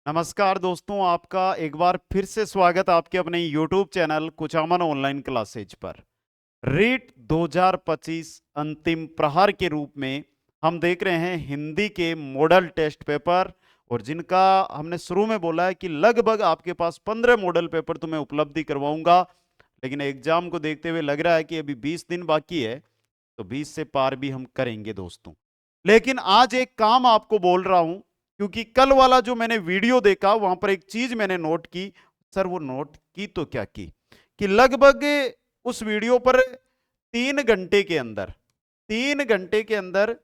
नमस्कार दोस्तों, आपका एक बार फिर से स्वागत आपके अपने YouTube channel Kuchaman online classes पर। रीट 2025 अंतिम प्रहार के रूप में हम देख रहे हैं हिंदी के मॉडल टेस्ट पेपर, और जिनका हमने शुरू में बोला है कि लगभग आपके पास 15 मॉडल पेपर तो मैं उपलब्धि करवाऊंगा, लेकिन एग्जाम को देखते हुए लग रहा है कि अभी 20 दिन बाकी है, तो 20 से पार भी हम करेंगे दोस्तों। लेकिन आज एक काम आपको बोल रहा हूं, क्योंकि कल वाला जो मैंने वीडियो देखा वहां पर एक चीज मैंने नोट की। सर वो नोट की तो क्या की कि लगभग उस वीडियो पर 3 घंटे के अंदर 3 घंटे के अंदर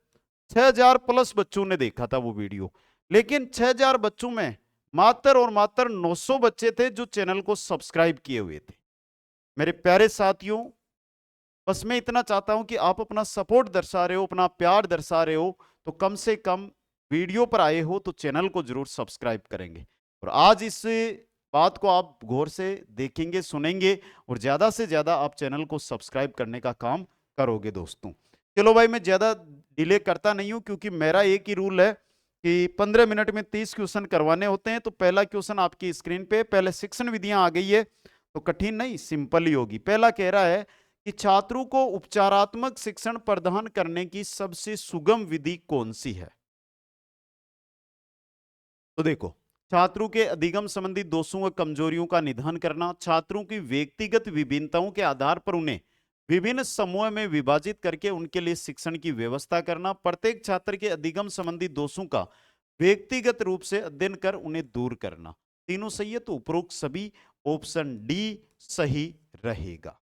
6,000 प्लस बच्चों ने देखा था वो वीडियो। लेकिन 6,000 बच्चों में मात्र और मात्र 900 बच्चे थे जो चैनल को सब्सक्राइब किए हुए थे। मेरे प्यारे साथियों, बस मैं इतना चाहता हूं कि आप अपना सपोर्ट दर्शा रहे हो, अपना प्यार दर्शा रहे हो, तो कम से कम वीडियो पर आए हो तो चैनल को जरूर सब्सक्राइब करेंगे। और आज इस बात को आप गौर से देखेंगे, सुनेंगे, और ज्यादा से ज्यादा आप चैनल को सब्सक्राइब करने का काम करोगे दोस्तों। चलो भाई, मैं ज्यादा डिले करता नहीं हूं, क्योंकि मेरा एक ही रूल है कि 15 मिनट में 30 क्वेश्चन करवाने होते हैं। तो पहला क्वेश्चन आपकी स्क्रीन पे, पहले शिक्षण विधियां आ गई है, तो कठिन नहीं, सिंपल ही होगी। पहला कह रहा है कि छात्रों को उपचारात्मक शिक्षण प्रदान करने की सबसे सुगम विधि कौन सी है। तो देखो, छात्रों के अधिगम संबंधी दोषों व कमजोरियों का निदान करना, छात्रों की व्यक्तिगत विभिन्नताओं के आधार पर उन्हें विभिन्न समूह में विभाजित करके उनके लिए शिक्षण की व्यवस्था करना, प्रत्येक छात्र के अधिगम संबंधी दोषों का व्यक्तिगत रूप से अध्ययन कर उन्हें दूर करना। तीनों सही है, तो उपरोक्त सभी ऑप्शन डी सही रहेगा।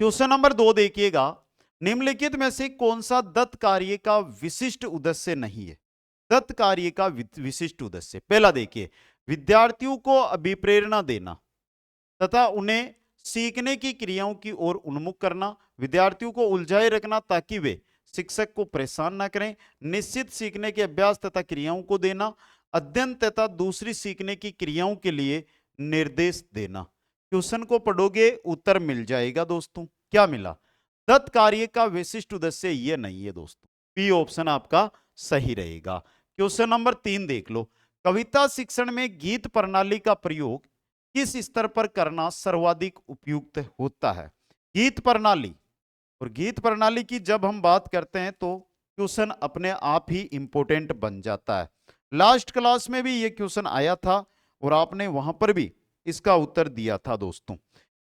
क्वेश्चन नंबर 2 देखिएगा, निम्नलिखित में से कौन सा दत्त कार्य का विशिष्ट उद्देश्य नहीं है। दत्त कार्य का विशिष्ट उद्देश्य, पहला देखिए, विद्यार्थियों को अभिप्रेरणा देना तथा उन्हें सीखने की क्रियाओं की ओर उन्मुख करना, विद्यार्थियों को उलझाए रखना ताकि वे शिक्षक को परेशान ना करें, निश्चित सीखने के अभ्यास तथा क्रियाओं को देना, अध्ययन तथा दूसरी सीखने की क्रियाओं के लिए निर्देश देना। क्वेश्चन को पढ़ोगे उत्तर मिल जाएगा दोस्तों। क्या मिला? दत्त कार्य का विशिष्ट उद्देश्य यह नहीं है दोस्तों। बी ऑप्शन आपका सही रहेगा। क्वेश्चन नंबर 3 देख लो, कविता शिक्षण में गीत प्रणाली का प्रयोग किस स्तर पर करना सर्वाधिक उपयुक्त होता है। गीत प्रणाली, और गीत प्रणाली की जब हम बात करते हैं तो क्वेश्चन अपने आप ही इंपॉर्टेंट बन जाता है। लास्ट क्लास में भी ये क्वेश्चन आया था और आपने वहां पर भी इसका उत्तर दिया था दोस्तों।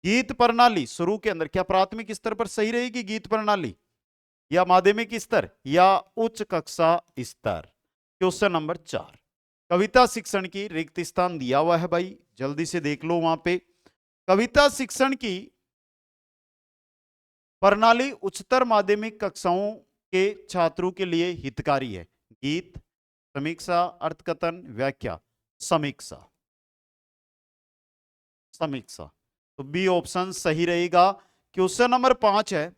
गीत प्रणाली शुरू के अंदर क्या प्राथमिक स्तर पर सही रहेगी गीत प्रणाली, या माध्यमिक स्तर, या उच्च कक्षा स्तर। क्वेश्चन नंबर 4, कविता शिक्षण की रिक्त स्थान दिया हुआ है भाई, जल्दी से देख लो वहां पे। कविता शिक्षण की प्रणाली उच्चतर माध्यमिक कक्षाओं के छात्रों के लिए हितकारी है। गीत, समीक्षा, अर्थकथन, व्याख्या, समीक्षा, समीक्षा, तो बी ऑप्शन सही रहेगा। क्वेश्चन नंबर 5 है,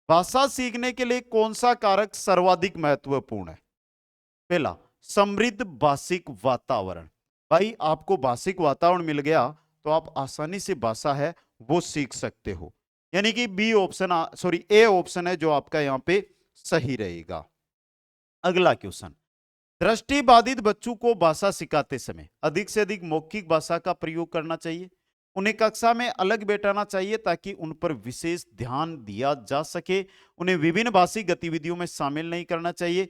भाषा सीखने के लिए कौन सा कारक सर्वाधिक महत्वपूर्ण है। पहला, समृद्ध भाषिक वातावरण। भाई आपको भाषिक वातावरण मिल गया तो आप आसानी से भाषा है वो सीख सकते हो, यानी कि B option, sorry A option है जो आपका यहां पे सही रहेगा। अगला क्वेश्चन, दृष्टिबाधित बच्चों को भाषा सिखाते समय अधिक से अधिक मौखिक भाषा का प्रयोग करना चाहिए, उन्हें कक्षा में अलग बैठाना चाहिए ताकि उन पर विशेष ध्यान दिया जा सके, उन्हें विभिन्न भाषिक गतिविधियों में शामिल नहीं करना चाहिए,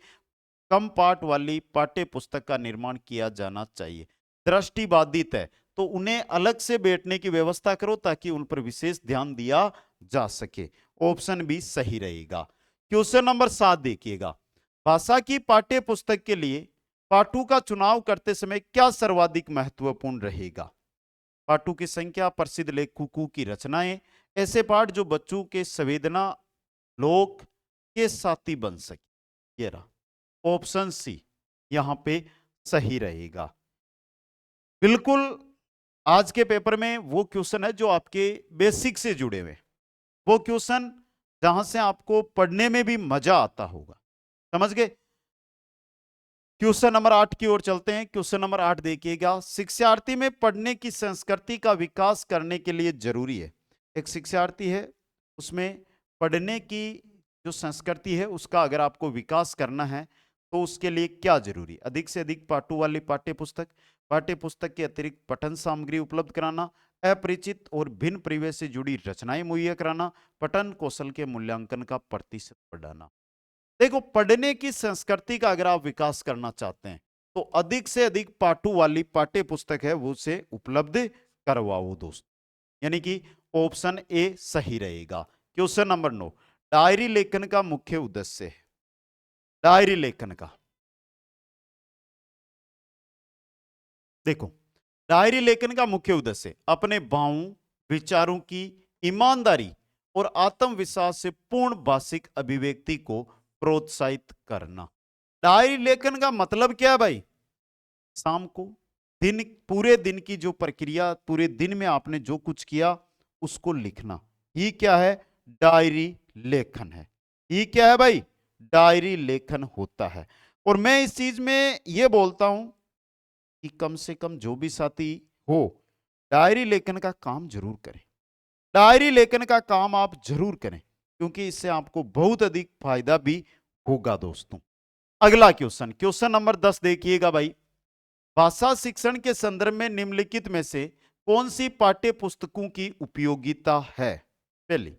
कम पाठ वाली पाठ्य पुस्तक का निर्माण किया जाना चाहिए। दृष्टिबाधित है तो उन्हें अलग से बैठने की व्यवस्था करो ताकि उन पर विशेष ध्यान दिया जा सके। ऑप्शन बी सही रहेगा। क्वेश्चन नंबर 7 देखिएगा, भाषा की पाठ्य पुस्तक के लिए पाठों का चुनाव करते समय क्या सर्वाधिक महत्वपूर्ण रहेगा। पाठों की संख्या, प्रसिद्ध लेखकों की रचनाएं, ऐसे पाठ जो बच्चों के संवेदना लोक के साथी बन सके। ये रहा ऑप्शन सी यहां पे सही रहेगा। बिल्कुल, आज के पेपर में वो क्वेश्चन है जो आपके बेसिक से जुड़े हुए, वो क्वेश्चन जहां से आपको पढ़ने में भी मजा आता होगा। समझ गए? क्वेश्चन नंबर 8 की ओर चलते हैं। क्वेश्चन नंबर 8 देखिएगा, शिक्षार्थी में पढ़ने की संस्कृति का विकास करने के लिए जरूरी है। एक शिक्षार्थी है, उसमें पढ़ने की जो संस्कृति है उसका अगर आपको विकास करना है तो उसके लिए क्या जरूरी? अधिक से अधिक पाठों वाली पाठ्य पुस्तक के अतिरिक्त पठन सामग्री उपलब्ध कराना, अपरिचित और भिन्न परिवेश से जुड़ी रचनाएं मुहैया कराना, पठन कौशल के मूल्यांकन का प्रतिशत बढ़ाना। देखो, पढ़ने की संस्कृति का अगर आप विकास करना चाहते हैं तो अधिक से अधिक पाठों वाली पाठ्य पुस्तक है वो से उपलब्ध करवाओ दोस्त। यानी कि ऑप्शन ए सही रहेगा। क्वेश्चन नंबर 9, डायरी लेखन का मुख्य उद्देश्य है। डायरी लेखन का, देखो, डायरी लेखन का मुख्य उद्देश्य अपने भावों, विचारों की ईमानदारी और आत्मविश्वास से पूर्ण भाषिक अभिव्यक्ति को प्रोत्साहित करना। डायरी लेखन का मतलब क्या है भाई? शाम को दिन, पूरे दिन की जो प्रक्रिया, पूरे दिन में आपने जो कुछ किया उसको लिखना, ये क्या है? डायरी लेखन है। ये क्या है भाई? डायरी लेखन होता है। और मैं इस चीज में ये बोलता हूं कि कम से कम जो भी साथी हो, डायरी लेखन का काम जरूर करें। डायरी लेखन का काम आप जरूर करें, क्योंकि इससे आपको बहुत अधिक फायदा भी होगा दोस्तों। अगला क्वेश्चन, क्वेश्चन नंबर 10 देखिएगा भाई। भाषा शिक्षण के संदर्भ में निम्नलिखित में से कौन सी पाठ्य पुस्तकों की उपयोगिता है? पहली,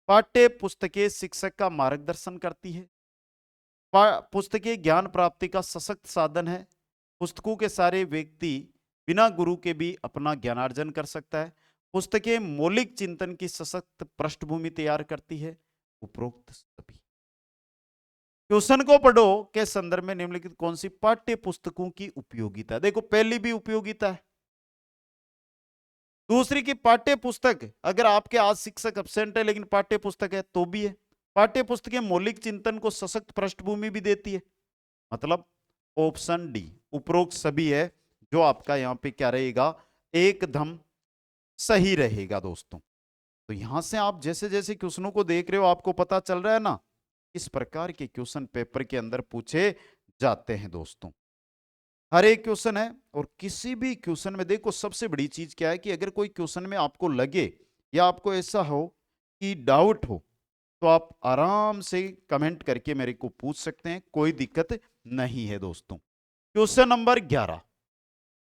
पाठ्य पुस्तकें शिक्षक का मार्गदर्शन करती है। पुस्तकें ज्ञान प्राप्ति का सशक्त साधन है। पुस्तकों के सारे व्यक्ति बिना गुरु के भी अपना ज्ञानार्जन कर सकता है। पुस्तकें मौलिक चिंतन की सशक्त पृष्ठभूमि तैयार करती है। उपरोक्त सभी क्वेश्चन को पढ़ो के संदर्भ में निम्नलिखित कौन सी पाठ्य पुस्तकों की उपयोगिता? देखो, पहली भी उपयोगिता है। दूसरी की पाठ्य पुस्तक, अगर आपके आज शिक्षक एब्सेंट है लेकिन पाठ्य पुस्तक है तो भी है। पाठ्य पुस्तकें मौलिक चिंतन को सशक्त पृष्ठभूमि भी देती है। मतलब ऑप्शन डी, उपरोक्त सभी है, जो आपका यहां पे क्या रहेगा? एकदम सही रहेगा दोस्तों। तो यहां से आप जैसे जैसे क्वेश्चनों को देख रहे हो, आपको पता चल रहा है ना किस प्रकार के क्वेश्चन पेपर के अंदर पूछे जाते हैं दोस्तों। हर एक क्वेश्चन है, और किसी भी क्वेश्चन में देखो, सबसे बड़ी चीज क्या है कि अगर कोई क्वेश्चन में आपको लगे या आपको ऐसा हो कि डाउट हो, तो आप आराम से कमेंट करके मेरे को पूछ सकते हैं, कोई दिक्कत नहीं है दोस्तों। क्वेश्चन नंबर 11,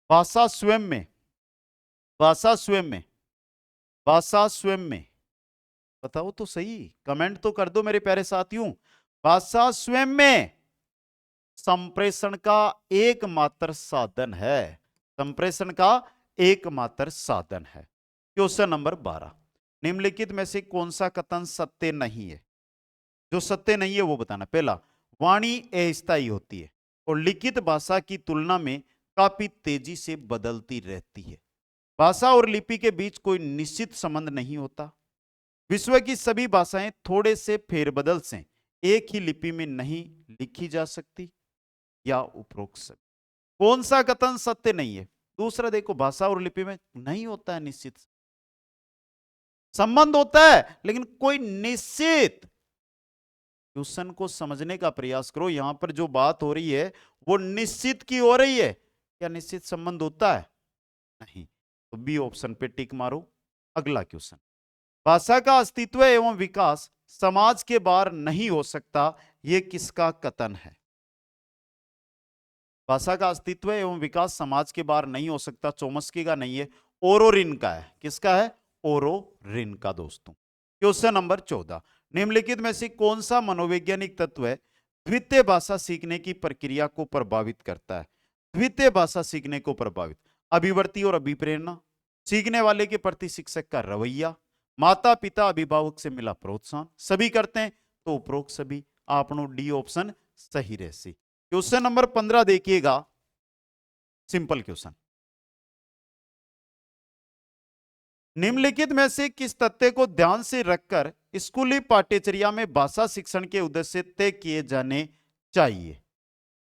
भाषा स्वयं में, भाषा स्वयं में, भाषा स्वयं में, बताओ तो सही, कमेंट तो कर दो मेरे प्यारे साथियों। भाषा स्वयं में संप्रेषण का एकमात्र साधन है। संप्रेषण का एकमात्र साधन है। क्वेश्चन नंबर 12, निम्नलिखित में से कौन सा कथन सत्य नहीं है? जो सत्य नहीं है वो बताना। पहला, वाणी अस्थायी होती है और लिखित भाषा की तुलना में काफी तेजी से बदलती रहती है। भाषा और लिपि के बीच कोई निश्चित संबंध नहीं होता। विश्व की सभी भाषाएं थोड़े से फेरबदल से एक ही लिपि में नहीं लिखी जा सकती। या उपरोक्त सभी, कौन सा कथन सत्य नहीं है? दूसरा देखो, भाषा और लिपि में नहीं होता है निश्चित संबंध, होता है लेकिन कोई निश्चित। क्वेश्चन को समझने का प्रयास करो, यहां पर जो बात हो रही है वो निश्चित की हो रही है। क्या निश्चित संबंध होता है? नहीं। तो बी ऑप्शन पे टिक मारो। अगला क्वेश्चन, भाषा का अस्तित्व एवं विकास समाज के बाहर नहीं हो सकता, यह किसका कथन है? भाषा का अस्तित्व एवं विकास समाज के बाहर नहीं हो सकता, चोमस्की का नहीं है, ओरोरिन का है। किसका है? ओरोरिन का दोस्तों। क्वेश्चन नंबर 14, निम्नलिखित में से कौन सा मनोवैज्ञानिक तत्व है द्वितीय भाषा सीखने की प्रक्रिया को प्रभावित करता है? द्वितीय भाषा सीखने को प्रभावित, अभिवर्ती और अभिप्रेरणा, सीखने वाले के प्रति शिक्षक का रवैया, माता पिता अभिभावक से मिला प्रोत्साहन, सभी करते हैं तो उपरोक्त सभी। आपनो डी ऑप्शन सही रहसी। क्वेश्चन नंबर 15 देखिएगा, सिंपल क्वेश्चन, निम्नलिखित में से किस तथ्य को ध्यान से रखकर स्कूली पाठ्यचर्या में भाषा शिक्षण के उद्देश्य तय किए जाने चाहिए?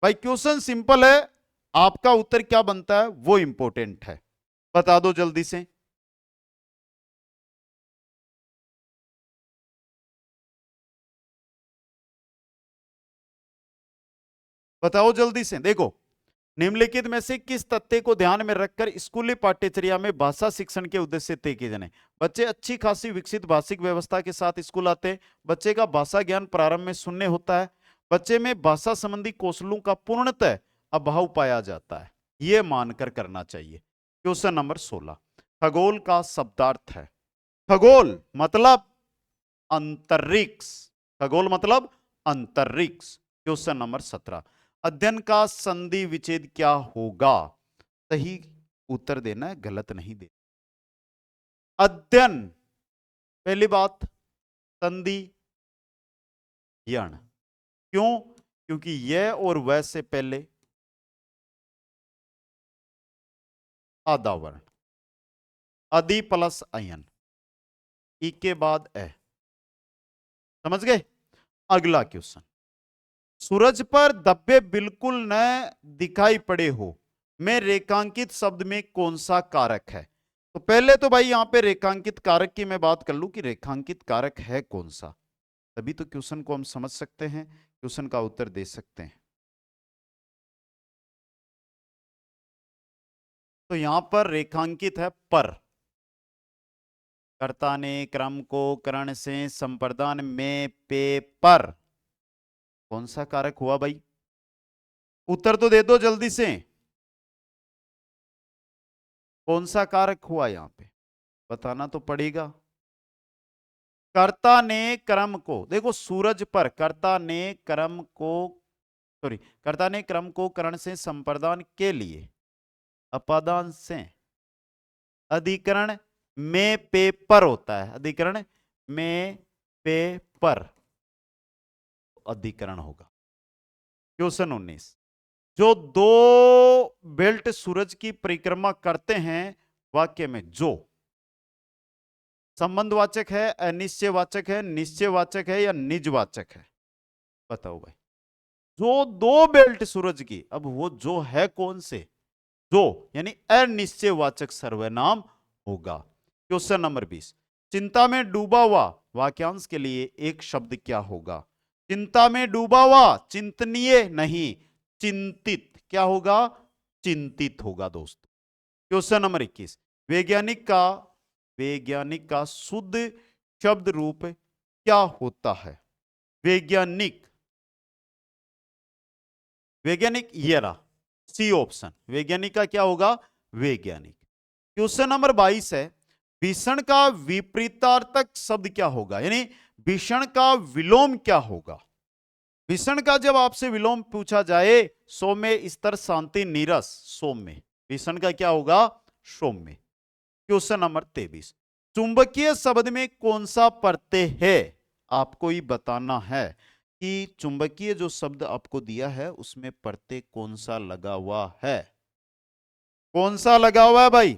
भाई क्वेश्चन सिंपल है, आपका उत्तर क्या बनता है वो इंपॉर्टेंट है। बता दो जल्दी से। बताओ जल्दी से। देखो, निम्नलिखित में से किस तथ्य को ध्यान में रखकर स्कूली पाठ्यचर्या में भाषा शिक्षण के उद्देश्य तय किए जाने? बच्चे अच्छी खासी विकसित भाषिक व्यवस्था के साथ स्कूल आते हैं। बच्चे का भाषा ज्ञान प्रारंभ में शून्य होता है। बच्चे में भाषा संबंधी कौशलों का पूर्णतः अभाव पाया जाता है, यह मानकर करना चाहिए। क्वेश्चन नंबर 16, खगोल का शब्दार्थ है। खगोल मतलब अंतरिक्ष, खगोल मतलब अंतरिक्ष। क्वेश्चन नंबर 17, अध्ययन का संधि विच्छेद क्या होगा? सही उत्तर देना है, गलत नहीं दे। अध्ययन, पहली बात संधि यण, क्यों? क्योंकि यह और वह से पहले आधा वर्ण, अधि प्लस अयन, ई के बाद ए। समझ गए? अगला क्वेश्चन, सूरज पर धब्बे बिल्कुल न दिखाई पड़े हो में रेखांकित शब्द में कौन सा कारक है? तो पहले तो भाई यहां पे रेखांकित कारक की मैं बात कर लूं कि रेखांकित कारक है कौन सा, तभी तो क्वेश्चन को हम समझ सकते हैं, क्वेश्चन का उत्तर दे सकते हैं। तो यहां पर रेखांकित है पर, कर्ता ने क्रम को करण से संप्रदान में पे पर, कौन सा कारक हुआ भाई? उत्तर तो दे दो जल्दी से, कौन सा कारक हुआ? यहां पे बताना तो पड़ेगा। कर्ता ने क्रम को, देखो सूरज पर कर्ता ने क्रम को, सॉरी, कर्ता ने क्रम को करण से संप्रदान के लिए अपादान से अधिकरण में पेपर होता है, अधिकरण में पेपर अधिकरण होगा। क्वेश्चन 19, जो दो बेल्ट सूरज की परिक्रमा करते हैं वाक्य में जो संबंधवाचक है, अनिश्चयवाचक है, निश्चयवाचक है या निजवाचक है? बताओ भाई। जो दो बेल्ट सूरज की, अब वो जो है कौन से? जो यानी अनिश्चयवाचक सर्वनाम होगा। क्वेश्चन नंबर 20, चिंता में डूबा हुआ वाक्यांश के लिए एक शब्द क्या होगा? चिंता में डूबा हुआ चिंतनीय नहीं, चिंतित, क्या होगा? चिंतित होगा दोस्तों। क्वेश्चन नंबर 21, वैज्ञानिक का शुद्ध शब्द रूप क्या होता है? वैज्ञानिक, वैज्ञानिक ये रहा सी ऑप्शन, वैज्ञानिक का क्या होगा? वैज्ञानिक। क्वेश्चन नंबर 22 है, भीषण का विपरीतार्थक शब्द क्या होगा, यानी भीषण का विलोम क्या होगा? भीषण का जब आपसे विलोम पूछा जाए, सौम्य, स्तर, शांति, नीरस, सौम्य, भीषण का क्या होगा? सौम्य। क्वेश्चन नंबर 23, चुंबकीय शब्द में कौन सा प्रत्यय है? आपको ही बताना है कि चुंबकीय जो शब्द आपको दिया है उसमें प्रत्यय कौन सा लगा हुआ है? कौन सा लगा हुआ है भाई?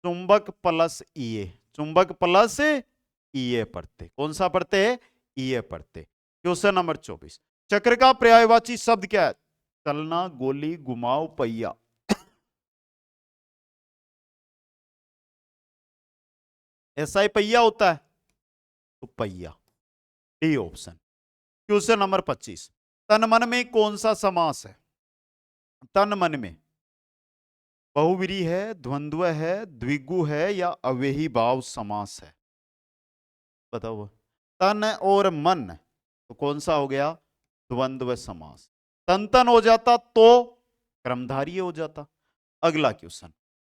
चुंबक प्लस ईए, चुंबक प्लस ईए प्रत्यय, कौन सा प्रत्यय है? ईए प्रत्यय। क्वेश्चन नंबर 24, चक्र का पर्यायवाची शब्द क्या है? चलना, गोली, घुमाव, पहिया। ऐसा ही पहिया होता है, तो पहिया, डी ऑप्शन। क्वेश्चन नंबर 25, तन मन में कौन सा समास है? तन मन में बहुव्रीहि है, द्वंद्व है, द्विगु है या अव्ययी भाव समास है? बताओ। तन और मन, तो कौन सा हो गया? द्वंद्व समास। तन तन हो जाता तो क्रमधारी हो जाता। अगला क्वेश्चन,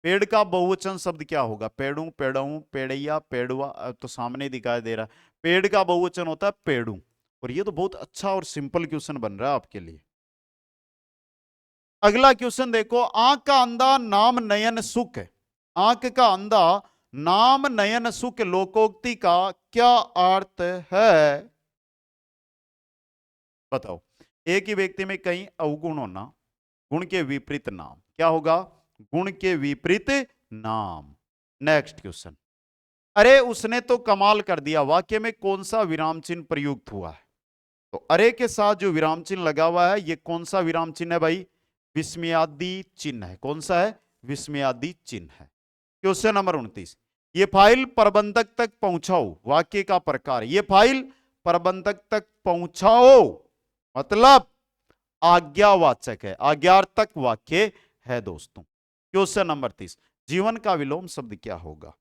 पेड़ का बहुवचन शब्द क्या होगा? पेड़ू, पेड़ऊ, पेड़ैया, पेड़ुआ, तो सामने दिखाई दे रहा है, पेड़ का बहुवचन होता है पेड़ू। और ये तो बहुत अच्छा और सिंपल क्वेश्चन बन रहा है आपके लिए। अगला क्वेश्चन देखो, आंख का अंधा नाम नयन सुख, आंख का अंधा नाम नयन सुख लोकोक्ति का क्या अर्थ है? बताओ। एक ही व्यक्ति में कई अवगुण होना, गुण के विपरीत नाम, क्या होगा? गुण के विपरीत नाम। नेक्स्ट क्वेश्चन, अरे उसने तो कमाल कर दिया वाक्य में कौन सा विराम चिन्ह प्रयुक्त हुआ है? तो अरे के साथ जो विराम चिन्ह लगा हुआ है, ये कौन सा विराम चिन्ह है भाई? विस्मयादि चिन्ह है। कौन सा है? विस्मयादि चिन्ह है। क्वेश्चन नंबर 29, ये फाइल प्रबंधक तक पहुंचाओ वाक्य का प्रकार, ये फाइल प्रबंधक तक पहुंचाओ मतलब आज्ञावाचक है, आज्ञार्थक वाक्य है दोस्तों। क्वेश्चन नंबर 30, जीवन का विलोम शब्द क्या होगा?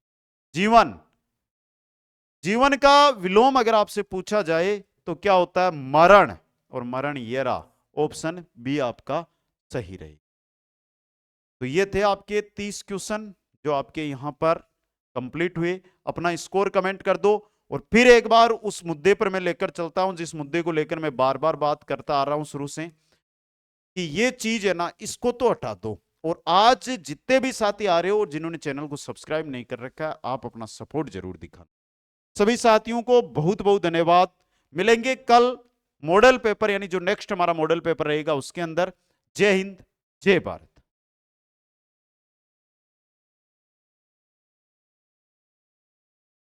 जीवन, जीवन का विलोम अगर आपसे पूछा जाए तो क्या होता है? मरण, और मरण ये रहा, ऑप्शन बी आपका सही रही। तो ये थे आपके 30 क्वेश्चन जो आपके यहां पर कंप्लीट हुए। अपना स्कोर कमेंट कर दो, और फिर एक बार उस मुद्दे पर मैं लेकर चलता हूं जिस मुद्दे को लेकर मैं बार बार बात करता आ रहा हूं शुरू से, कि ये चीज है ना, इसको तो हटा दो। और आज जितने भी साथी आ रहे हो और जिन्होंने चैनल को सब्सक्राइब नहीं कर रखा है, आप अपना सपोर्ट जरूर दिखाना। सभी साथियों को बहुत बहुत धन्यवाद। मिलेंगे कल मॉडल पेपर, यानी जो नेक्स्ट हमारा मॉडल पेपर रहेगा उसके अंदर। जय हिंद, जय भारत।